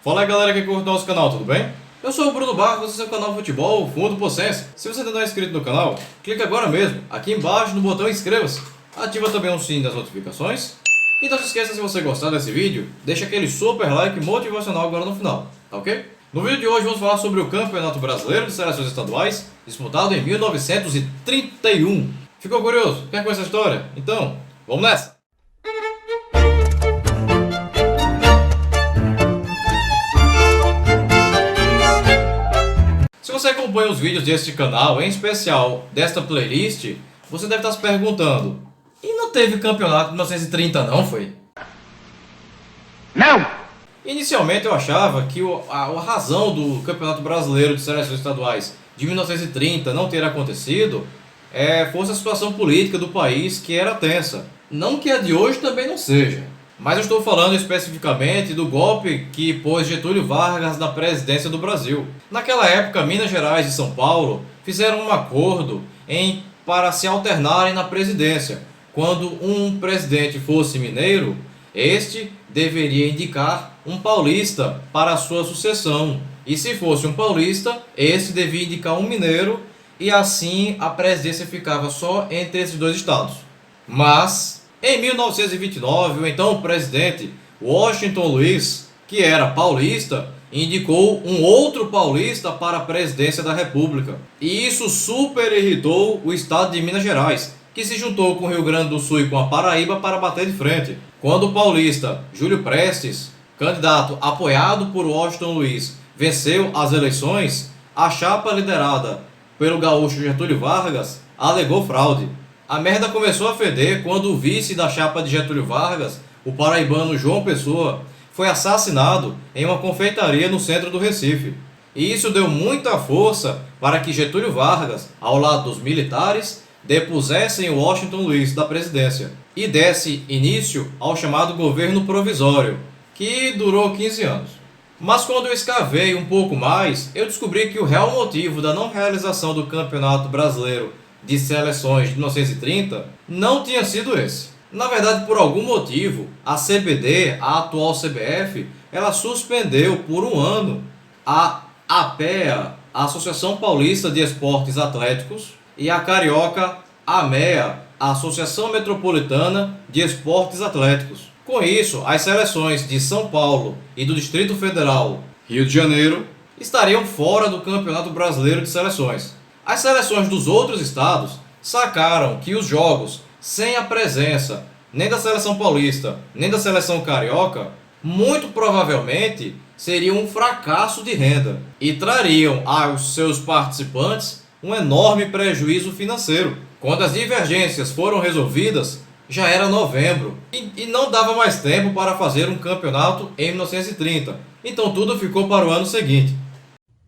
Fala aí galera que curte o nosso canal, tudo bem? Eu sou o Bruno Barros, esse é o canal Futebol Fundo Possense. Se você ainda não é inscrito no canal, clique agora mesmo, aqui embaixo no botão inscreva-se. Ativa também o sininho das notificações. E não se esqueça, se você gostar desse vídeo, deixa aquele super like motivacional agora no final, tá ok? No vídeo de hoje vamos falar sobre o Campeonato Brasileiro de Seleções Estaduais, disputado em 1931. Ficou curioso? Quer conhecer essa história? Então, vamos nessa! Se você acompanha os vídeos deste canal, em especial desta playlist, você deve estar se perguntando: e não teve campeonato em 1930 não, foi? Não! Inicialmente eu achava que a razão do Campeonato Brasileiro de Seleções Estaduais de 1930 não ter acontecido fosse a situação política do país, que era tensa. Não que a de hoje também não seja, mas eu estou falando especificamente do golpe que pôs Getúlio Vargas na presidência do Brasil. Naquela época, Minas Gerais e São Paulo fizeram um acordo para se alternarem na presidência. Quando um presidente fosse mineiro, este deveria indicar um paulista para a sua sucessão. E se fosse um paulista, este devia indicar um mineiro, e assim a presidência ficava só entre esses dois estados. Mas em 1929, o então presidente Washington Luiz, que era paulista, indicou um outro paulista para a presidência da República. E isso super irritou o estado de Minas Gerais, que se juntou com o Rio Grande do Sul e com a Paraíba para bater de frente. Quando o paulista Júlio Prestes, candidato apoiado por Washington Luiz, venceu as eleições, a chapa liderada pelo gaúcho Getúlio Vargas alegou fraude. A merda começou a feder quando o vice da chapa de Getúlio Vargas, o paraibano João Pessoa, foi assassinado em uma confeitaria no centro do Recife. E isso deu muita força para que Getúlio Vargas, ao lado dos militares, depusessem o Washington Luiz da presidência e desse início ao chamado governo provisório, que durou 15 anos. Mas quando eu escavei um pouco mais, eu descobri que o real motivo da não realização do Campeonato Brasileiro de Seleções de 1930 não tinha sido esse. Na verdade, por algum motivo, a CBD, a atual CBF, ela suspendeu por um ano a APEA, a Associação Paulista de Esportes Atléticos, e a carioca AMEA, a Associação Metropolitana de Esportes Atléticos. Com isso, as seleções de São Paulo e do Distrito Federal, Rio de Janeiro, estariam fora do Campeonato Brasileiro de Seleções. As seleções dos outros estados sacaram que os jogos sem a presença nem da seleção paulista, nem da seleção carioca, muito provavelmente seriam um fracasso de renda e trariam aos seus participantes um enorme prejuízo financeiro. Quando as divergências foram resolvidas, já era novembro e não dava mais tempo para fazer um campeonato em 1930. Então tudo ficou para o ano seguinte.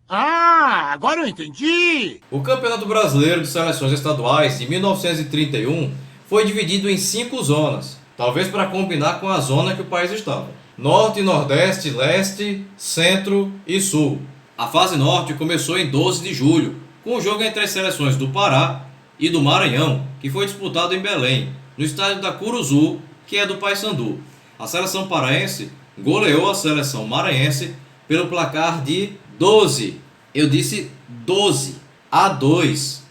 Ah, agora eu entendi! O Campeonato Brasileiro de Seleções Estaduais de 1931 foi dividido em 5 zonas, talvez para combinar com a zona que o país estava: Norte, Nordeste, Leste, Centro e Sul. A fase Norte começou em 12 de julho, com o jogo entre as seleções do Pará e do Maranhão, que foi disputado em Belém, no estádio da Curuzu, que é do Paysandu. A seleção paraense goleou a seleção maranhense pelo placar de 12. Eu disse 12-2.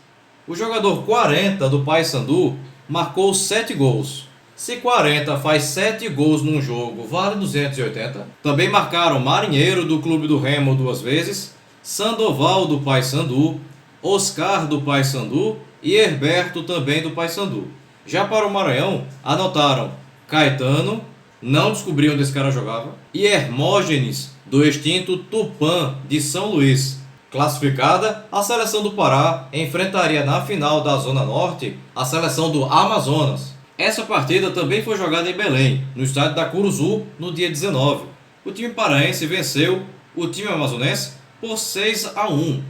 O jogador 40 do Paysandu marcou 7 gols. Se 40 faz 7 gols num jogo, vale 280. Também marcaram Marinheiro do Clube do Remo 2 vezes, Sandoval do Paysandu, Oscar do Paysandu e Herberto também do Paysandu. Já para o Maranhão, anotaram Caetano, não descobriam onde esse cara jogava, e Hermógenes do extinto Tupã de São Luís. Classificada, a seleção do Pará enfrentaria na final da Zona Norte a seleção do Amazonas. Essa partida também foi jogada em Belém, no estádio da Curuzu, no dia 19. O time paraense venceu o time amazonense por 6-1.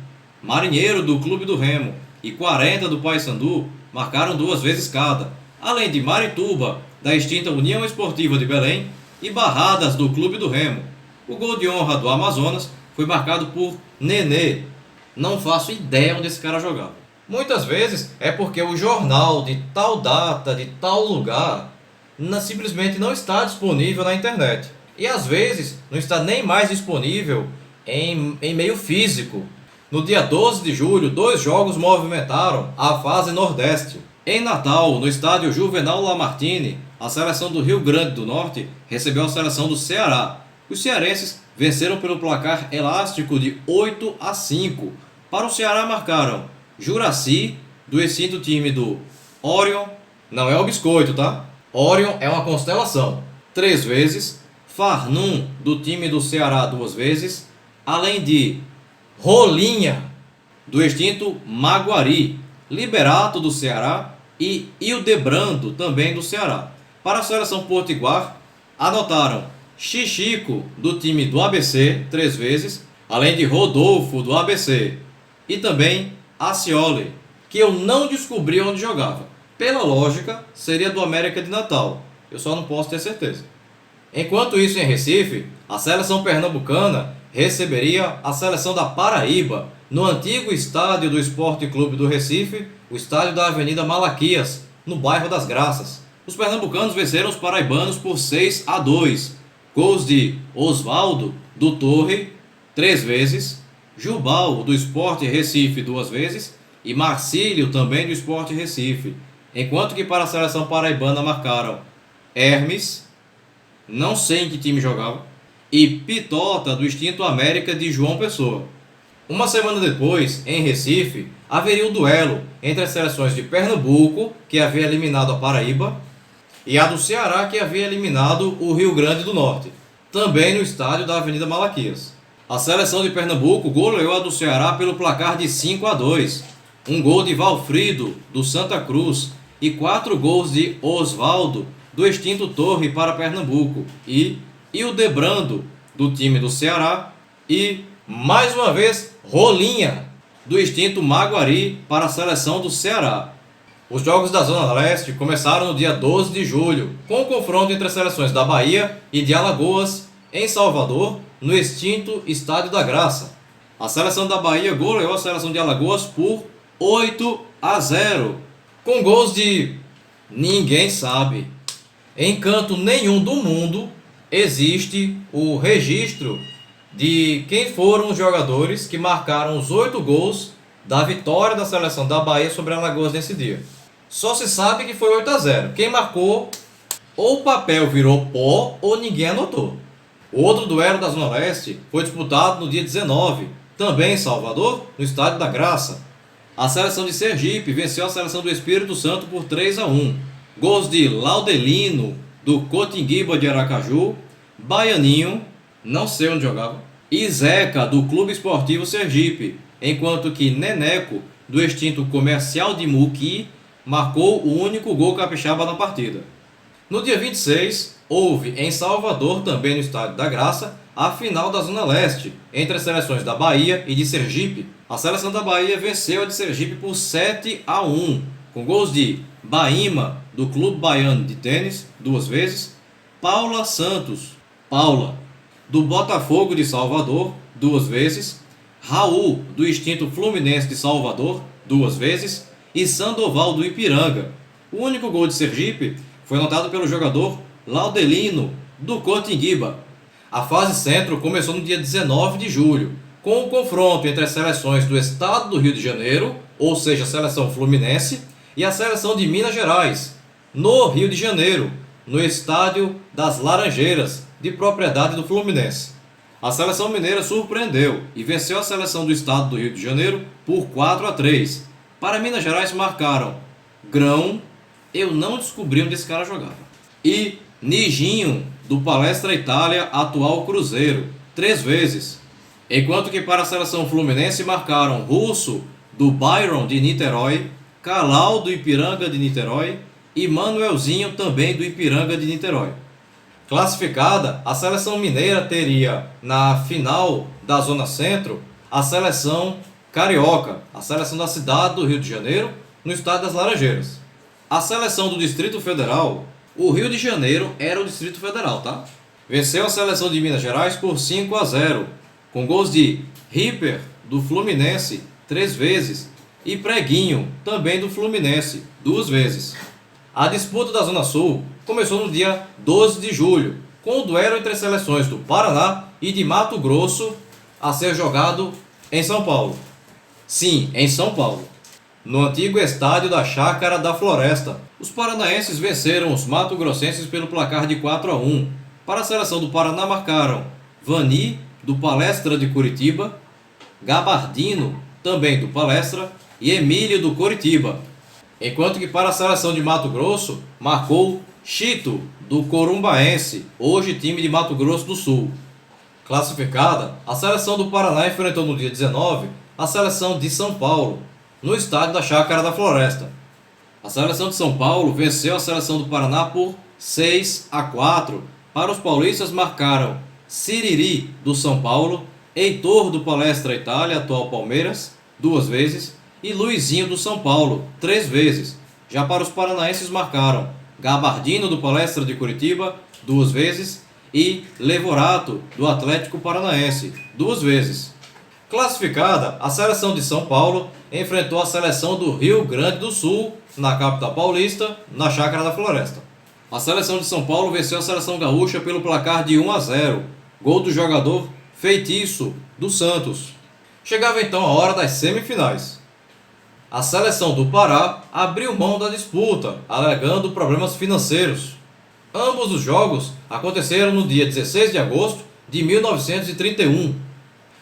Marinheiro do Clube do Remo e 40 do Paysandu marcaram 2 vezes cada, além de Marituba, da extinta União Esportiva de Belém, e Barradas do Clube do Remo. O gol de honra do Amazonas foi marcado por Nenê. Não faço ideia onde esse cara jogava. Muitas vezes é porque o jornal de tal data, de tal lugar, simplesmente não está disponível na internet. e às vezes não está nem mais disponível em meio físico. No dia 12 de julho, 2 jogos movimentaram a fase Nordeste. Em Natal, no estádio Juvenal Lamartine, a seleção do Rio Grande do Norte recebeu a seleção do Ceará. Os cearenses venceram pelo placar elástico de 8-5. Para o Ceará marcaram Juraci, do extinto time do Orion, não é o biscoito, tá? Orion é uma constelação, 3 vezes, Farnum, do time do Ceará, 2 vezes, além de Rolinha, do extinto Maguari, Liberato, do Ceará, e Hildebrando, também do Ceará. Para a seleção potiguar, anotaram Xixico, do time do ABC, 3 vezes, além de Rodolfo, do ABC, e também Acioli, que eu não descobri onde jogava. Pela lógica, seria do América de Natal, eu só não posso ter certeza. Enquanto isso, em Recife, a seleção pernambucana receberia a seleção da Paraíba, no antigo estádio do Esporte Clube do Recife, o estádio da Avenida Malaquias, no bairro das Graças. Os pernambucanos venceram os paraibanos por 6-2. Gols de Osvaldo, do Torre, 3 vezes, Jubal, do Sport Recife, 2 vezes, e Marcílio, também do Sport Recife. Enquanto que para a seleção paraibana marcaram Hermes, não sei em que time jogava, e Pitota, do extinto América de João Pessoa. Uma semana depois, em Recife, haveria um duelo entre as seleções de Pernambuco, que havia eliminado a Paraíba, e a do Ceará, que havia eliminado o Rio Grande do Norte, também no estádio da Avenida Malaquias. A seleção de Pernambuco goleou a do Ceará pelo placar de 5-2. Um gol de Valfrido, do Santa Cruz, e 4 gols de Osvaldo, do extinto Torre, para Pernambuco, e Hildebrando, do time do Ceará, e, mais uma vez, Rolinha, do extinto Maguari, para a seleção do Ceará. Os jogos da Zona Leste começaram no dia 12 de julho, com o confronto entre as seleções da Bahia e de Alagoas, em Salvador, no extinto Estádio da Graça. A seleção da Bahia goleou a seleção de Alagoas por 8-0, com gols de ninguém sabe. Em canto nenhum do mundo existe o registro de quem foram os jogadores que marcaram os 8 gols da vitória da seleção da Bahia sobre a Alagoas nesse dia. Só se sabe que foi 8-0. Quem marcou, ou o papel virou pó ou ninguém anotou. O outro duelo da Zona Leste foi disputado no dia 19, também em Salvador, no Estádio da Graça. A seleção de Sergipe venceu a seleção do Espírito Santo por 3-1. Gols de Laudelino, do Cotinguiba de Aracaju, Baianinho, não sei onde jogava, e Zeca, do Clube Esportivo Sergipe, enquanto que Neneco, do extinto Comercial de Muqui, marcou o único gol capixaba na partida. No dia 26, houve em Salvador, também no Estádio da Graça, a final da Zona Leste, entre as seleções da Bahia e de Sergipe. A seleção da Bahia venceu a de Sergipe por 7-1, com gols de Baíma, do Clube Baiano de Tênis, 2 vezes, Paula Santos, Paula, do Botafogo de Salvador, 2 vezes, Raul, do extinto Fluminense de Salvador, 2 vezes, e Sandoval, do Ipiranga. O único gol de Sergipe foi anotado pelo jogador Laudelino, do Cotinguiba. A fase centro começou no dia 19 de julho, com o confronto entre as seleções do estado do Rio de Janeiro, ou seja, a seleção fluminense, e a seleção de Minas Gerais, no Rio de Janeiro, no estádio das Laranjeiras, de propriedade do Fluminense. A seleção mineira surpreendeu e venceu a seleção do estado do Rio de Janeiro por 4-3. Para Minas Gerais marcaram Grão, eu não descobri onde esse cara jogava, e Nijinho, do Palestra Itália, atual Cruzeiro, 3 vezes. Enquanto que para a seleção fluminense marcaram Russo, do Byron de Niterói, Calau, do Ipiranga de Niterói, e Manuelzinho, também do Ipiranga de Niterói. Classificada, a seleção mineira teria na final da Zona Centro a seleção carioca, a seleção da cidade do Rio de Janeiro, no estádio das Laranjeiras. A seleção do Distrito Federal, o Rio de Janeiro era o Distrito Federal, tá? Venceu a seleção de Minas Gerais por 5-0, com gols de Ripper, do Fluminense, 3 vezes, e Preguinho, também do Fluminense, 2 vezes. A disputa da Zona Sul começou no dia 12 de julho, com o duelo entre as seleções do Paraná e de Mato Grosso a ser jogado em São Paulo. Sim, em São Paulo, no antigo estádio da Chácara da Floresta. Os paranaenses venceram os mato-grossenses pelo placar de 4-1. Para a seleção do Paraná marcaram Vani, do Palestra de Curitiba, Gabardino, também do Palestra, e Emílio, do Coritiba. Enquanto que para a seleção de Mato Grosso, marcou Chito, do Corumbaense, hoje time de Mato Grosso do Sul. Classificada, a seleção do Paraná enfrentou no dia 19 a seleção de São Paulo, no estádio da Chácara da Floresta. A seleção de São Paulo venceu a seleção do Paraná por 6-4. Para os paulistas marcaram Siriri, do São Paulo, Heitor, do Palestra Itália, atual Palmeiras, 2 vezes, e Luizinho, do São Paulo, 3 vezes. Já para os paranaenses marcaram Gabardino, do Palestra de Curitiba, 2 vezes, e Levorato, do Atlético Paranaense, 2 vezes. Classificada, a seleção de São Paulo enfrentou a seleção do Rio Grande do Sul, na capital paulista, na Chácara da Floresta. A seleção de São Paulo venceu a seleção gaúcha pelo placar de 1-0, gol do jogador Feitiço, do Santos. Chegava então a hora das semifinais. A seleção do Pará abriu mão da disputa, alegando problemas financeiros. Ambos os jogos aconteceram no dia 16 de agosto de 1931.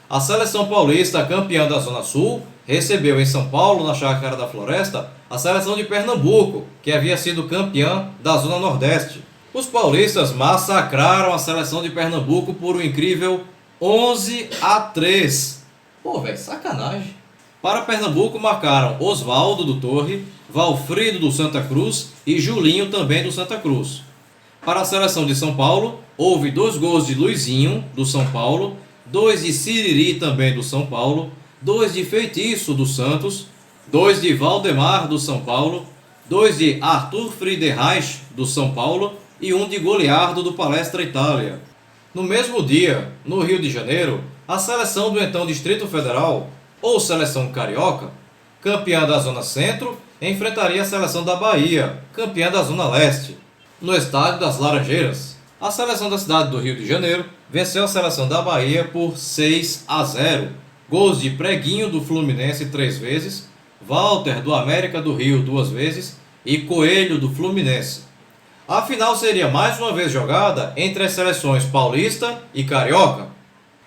A seleção paulista, campeã da Zona Sul, recebeu em São Paulo, na Chácara da Floresta, a seleção de Pernambuco, que havia sido campeã da Zona Nordeste. Os paulistas massacraram a seleção de Pernambuco por um incrível 11-3. Pô, velho, sacanagem. Para Pernambuco marcaram Oswaldo, do Torre, Valfrido, do Santa Cruz e Julinho, também do Santa Cruz. Para a seleção de São Paulo, houve 2 gols de Luizinho, do São Paulo, 2 de Siriri, também do São Paulo, 2 de Feitiço, do Santos, 2 de Valdemar, do São Paulo, 2 de Arthur Friedreich, do São Paulo, e 1 de Goliardo, do Palestra Itália. No mesmo dia, no Rio de Janeiro, a seleção do então Distrito Federal, ou Seleção Carioca, campeã da Zona Centro, enfrentaria a seleção da Bahia, campeã da Zona Leste, no estádio das Laranjeiras. A seleção da cidade do Rio de Janeiro venceu a seleção da Bahia por 6-0. Gols de Preguinho, do Fluminense, 3 vezes, Walter, do América do Rio, 2 vezes, e Coelho, do Fluminense. A final seria mais uma vez jogada entre as seleções paulista e carioca.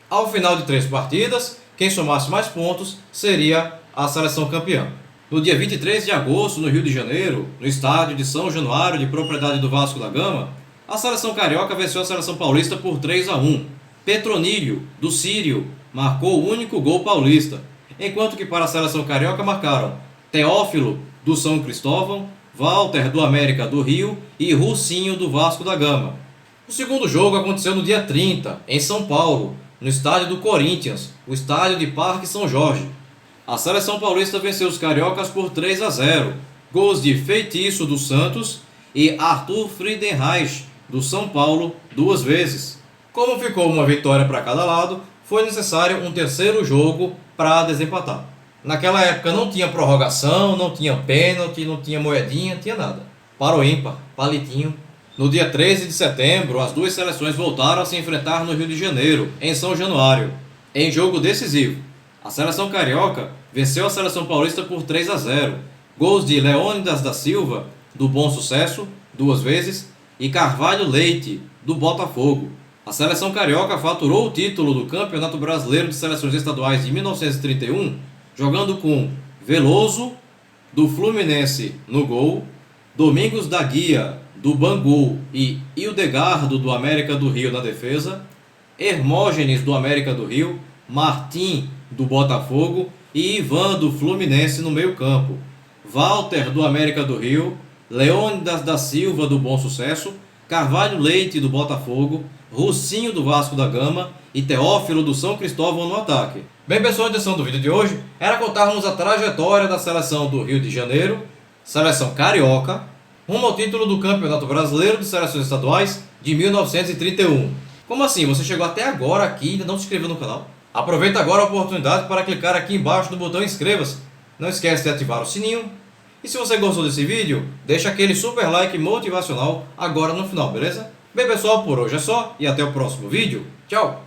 Ao final de 3 partidas, quem somasse mais pontos seria a seleção campeã. No dia 23 de agosto, no Rio de Janeiro, no estádio de São Januário, de propriedade do Vasco da Gama, a seleção carioca venceu a seleção paulista por 3-1. Petronílio, do Sírio, marcou o único gol paulista, enquanto que para a seleção carioca marcaram Teófilo, do São Cristóvão, Walter, do América do Rio e Russinho, do Vasco da Gama. O segundo jogo aconteceu no dia 30, em São Paulo, no estádio do Corinthians, o estádio de Parque São Jorge. A seleção paulista venceu os cariocas por 3-0, gols de Feitiço, do Santos, e Arthur Friedreich, do São Paulo, 2 vezes. Como ficou uma vitória para cada lado, foi necessário um terceiro jogo para desempatar. Naquela época não tinha prorrogação, não tinha pênalti, não tinha moedinha, não tinha nada. Para o ímpar, palitinho. No dia 13 de setembro, as 2 seleções voltaram a se enfrentar no Rio de Janeiro, em São Januário, em jogo decisivo. A seleção carioca venceu a seleção paulista por 3-0. Gols de Leônidas da Silva, do Bom Sucesso, 2 vezes, e Carvalho Leite, do Botafogo. A seleção carioca faturou o título do Campeonato Brasileiro de Seleções Estaduais de 1931, jogando com Veloso, do Fluminense, no gol, Domingos da Guia, do Bangu, e Ildegardo, do América do Rio, na defesa, Hermógenes, do América do Rio, Martim, do Botafogo, e Ivan, do Fluminense, no meio-campo. Walter, do América do Rio, Leônidas da Silva, do Bom Sucesso, Carvalho Leite, do Botafogo, Russinho, do Vasco da Gama e Teófilo, do São Cristóvão, no ataque. Bem, pessoal, a intenção do vídeo de hoje era contarmos a trajetória da seleção do Rio de Janeiro, seleção carioca, rumo ao título do Campeonato Brasileiro de Seleções Estaduais de 1931. Como assim? Você chegou até agora aqui e ainda não se inscreveu no canal? Aproveita agora a oportunidade para clicar aqui embaixo no botão inscreva-se. Não esquece de ativar o sininho. E se você gostou desse vídeo, deixa aquele super like motivacional agora no final, beleza? Bem pessoal, por hoje é só e até o próximo vídeo. Tchau!